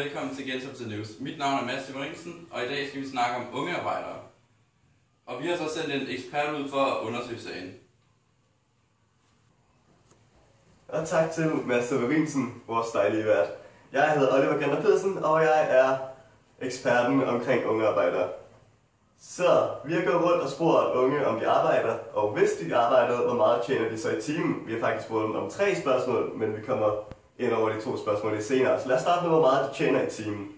velkommen til Gentofte News. Mit navn er Mads Severinsen, og i dag skal vi snakke om ungearbejdere. Og vi har så sendt en ekspert ud for at undersøge sagen. Og tak til Mads Severinsen, vores dejlige vært. Jeg hedder Oliver Gander Pedersen, og jeg er eksperten omkring ungearbejdere. Så vi har gået rundt og spurgt unge, om de arbejder, og hvis de arbejder, hvor meget tjener de så i timen? Vi har faktisk spurgt dem om 3 spørgsmål, men vi kommer ind over de 2 spørgsmål lidt senere. Så lad os starte med, hvor meget de tjener i timen.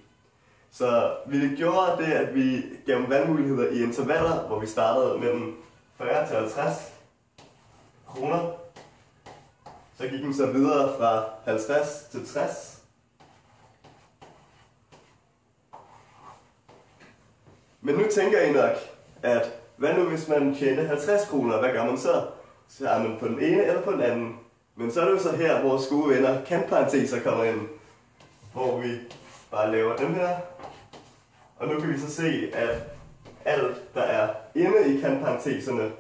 Så vi gjorde det, at vi gav dem valgmuligheder i intervaller, hvor vi startede mellem 40 til 50 kroner. Så gik den så videre fra 50 til 60. Men nu tænker I nok, at hvad nu hvis man tjente 50 kroner, hvad gør man så? Så er man på den ene eller på den anden. Men så er det jo så her, vores gode venner kantparenteser kommer ind, hvor vi bare laver dem her. Og nu kan vi så se, at alt, der er inde i kantparenteserne,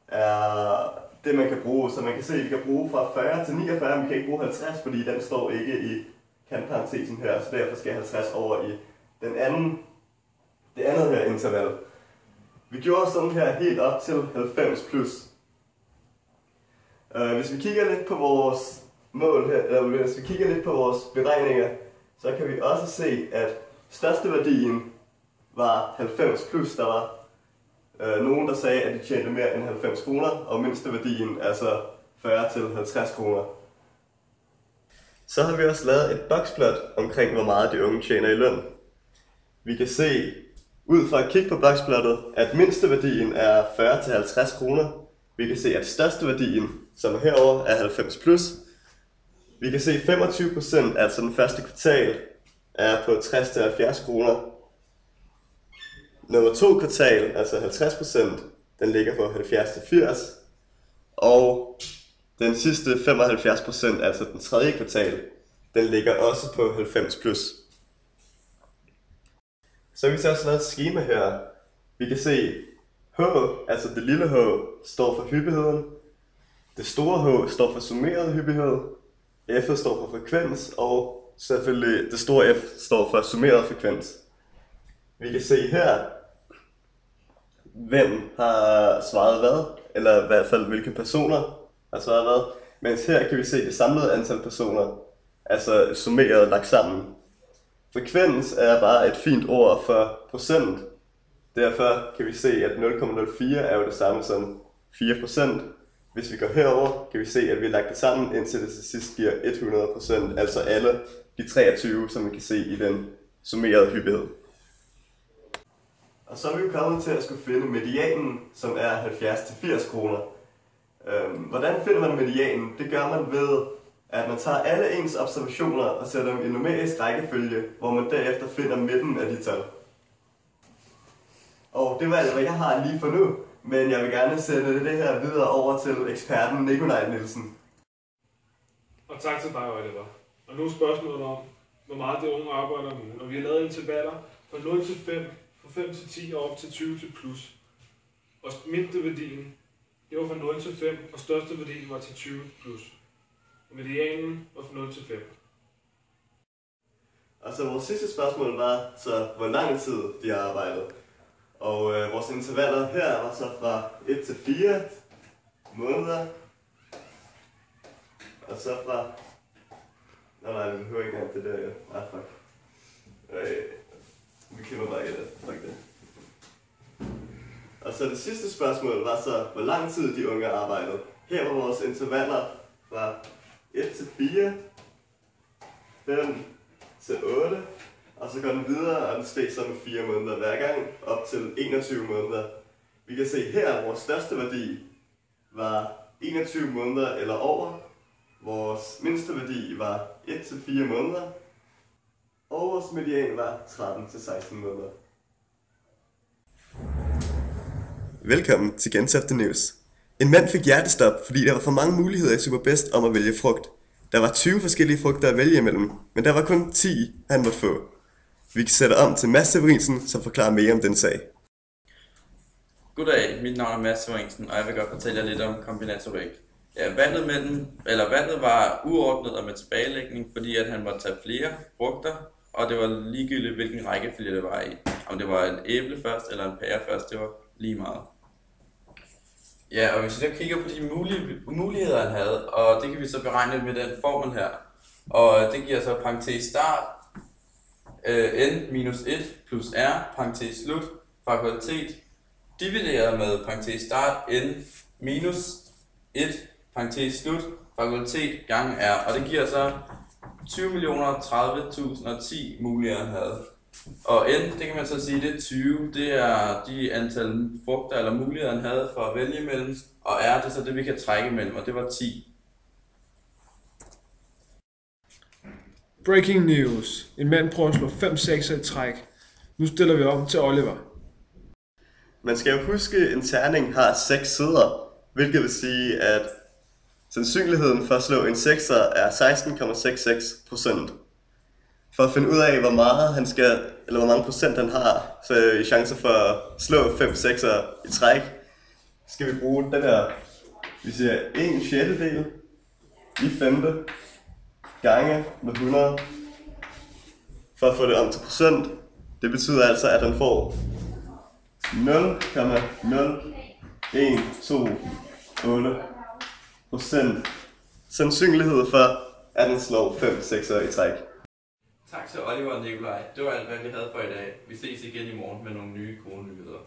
er det, man kan bruge. Så man kan se, at vi kan bruge fra 40 til 49, men vi kan ikke bruge 50, fordi den står ikke i kantparentesen her. Så derfor skal 50 over i det andet her interval. Vi gjorde sådan her helt op til 90 plus. Hvis vi kigger lidt på vores mål her, eller hvis vi kigger lidt på vores beregninger, så kan vi også se, at største værdien var 90 plus. Der var nogen, der sagde, at de tjente mere end 90 kroner, og mindste værdien altså 40 til 50 kroner. Så har vi også lavet et boxplot omkring, hvor meget de unge tjener i løn. Vi kan se, ud fra at kigge på boxplottet, at mindste værdien er 40 til 50 kroner. Vi kan se, at største værdien, som er herover, er 90 plus. Vi kan se 25%, altså den første kvartal, er på 60 til 70 kroner. Nummer 2 kvartal, altså 50%, den ligger på 70 til 80. Og den sidste 75%, altså den tredje kvartal, den ligger også på 90 plus. Så har vi så også lavet et schema her. Vi kan se, H, altså det lille h, står for hyppigheden. Det store H står for summeret hyppighed. F står for frekvens, og selvfølgelig det store F står for summeret frekvens. Vi kan se her, hvem har svaret hvad, eller i hvert fald hvilke personer har svaret hvad. Mens her kan vi se det samlede antal personer, altså summeret lagt sammen. Frekvens er bare et fint ord for procent. Derfor kan vi se, at 0,04 er jo det samme som 4%. Hvis vi går herover, kan vi se, at vi har lagt det sammen, indtil det til sidst giver 100%, altså alle de 23, som vi kan se i den summerede hyppighed. Og så er vi jo kommet til at skulle finde medianen, som er 70 til 80 kroner. Hvordan finder man medianen? Det gør man ved, at man tager alle ens observationer og sætter dem i numerisk rækkefølge, hvor man derefter finder midten af de tal. Og det var alt, hvad jeg har lige for nu, men jeg vil gerne sende det her videre over til eksperten Nikolaj Nielsen. Og tak til dig, Oliver. Og nu er spørgsmålet om, hvor meget det unge arbejder nu. Og vi har lavet intervaller fra 0 til 5, fra 5 til 10 og op til 20 til plus. Og mindste værdien, det var fra 0 til 5, og største værdien var til 20 plus. Og medianen var fra 0 til 5. Og så vores sidste spørgsmål var så, hvor lang tid de har arbejdet. Og vores intervaller her var så fra 1 til 4 måneder. Og så fra... Nej, vi behøver ikke engang det der, jo. Fuck. Vi klipper bare i det. Fuck det. Og så det sidste spørgsmål var så, hvor lang tid de unge arbejdede. Her var vores intervaller fra 1 til 4, 5 til 8, og så går den videre, og den steg så med 4 måneder hver gang, op til 21 måneder. Vi kan se her, at vores største værdi var 21 måneder eller over. Vores mindste værdi var 1 til 4 måneder, og vores median var 13 til 16 måneder. Velkommen til Gentofte News. En mand fik hjertestop, fordi der var for mange muligheder i Superbest om at vælge frugt. Der var 20 forskellige frugter at vælge imellem, men der var kun 10, han måtte få. Vi kan sætte om til Mads Severinsen, som forklarer mere om den sag. Goddag, mit navn er Mads Severinsen, og jeg vil godt fortælle jer lidt om kombinatorik. Ja, valget var uordnet og med tilbagelægning, fordi at han måtte tage flere frugter, og det var ligegyldigt, hvilken rækkefølge det var i. Om det var en æble først eller en pære først, det var lige meget. Ja, og hvis vi så kigger på de muligheder, han havde, og det kan vi så beregne med den formel her. Og det giver så parentes start, n minus 1 plus r, parentes slut, fakultet, divideret med parentes start, n minus 1, parentes slut, fakultet gange r. Og det giver så 20.030.010 muligheder, han havde. Og n, det kan man så sige, det er 20, det er de antal frugter eller muligheder, han havde for at vælge imellem. Og r, det er så det, vi kan trække imellem, og det var 10. Breaking news. En mand prøver at slå 5 sekser i træk. Nu stiller vi om til Oliver. Man skal jo huske, at en terning har 6 sider, hvilket vil sige, at sandsynligheden for at slå en 6'er er 16,66%. For at finde ud af, hvor mange procent han har, så er chancer for at slå 5 6'er i træk, skal vi bruge den her, vi siger 1/6 i femte gange med 100 for at få det om til procent. Det betyder altså, at han får 0,0128% sandsynlighed for, at han slår 5 6'er i træk. Tak til Oliver og Nikolaj. Det var alt, hvad vi havde for i dag. Vi ses igen i morgen med nogle nye gode nyheder.